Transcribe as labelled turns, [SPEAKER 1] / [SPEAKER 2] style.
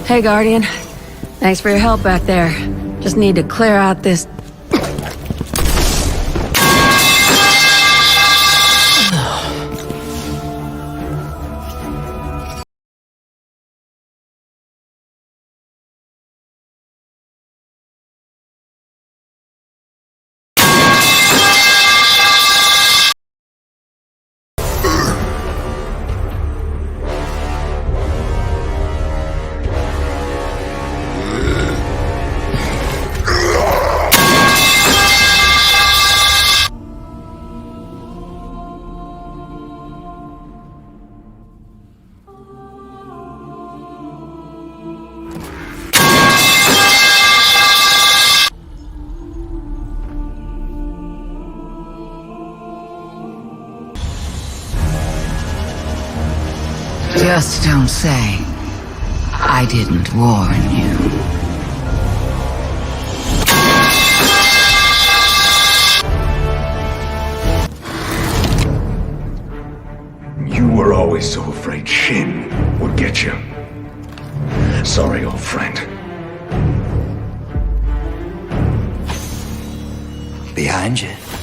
[SPEAKER 1] Hey, Guardian. Thanks for your help back there. Just need to clear out this...
[SPEAKER 2] Just don't say I didn't warn you.
[SPEAKER 3] You were always so afraid Shin would get you. Sorry, old friend.
[SPEAKER 4] Behind you.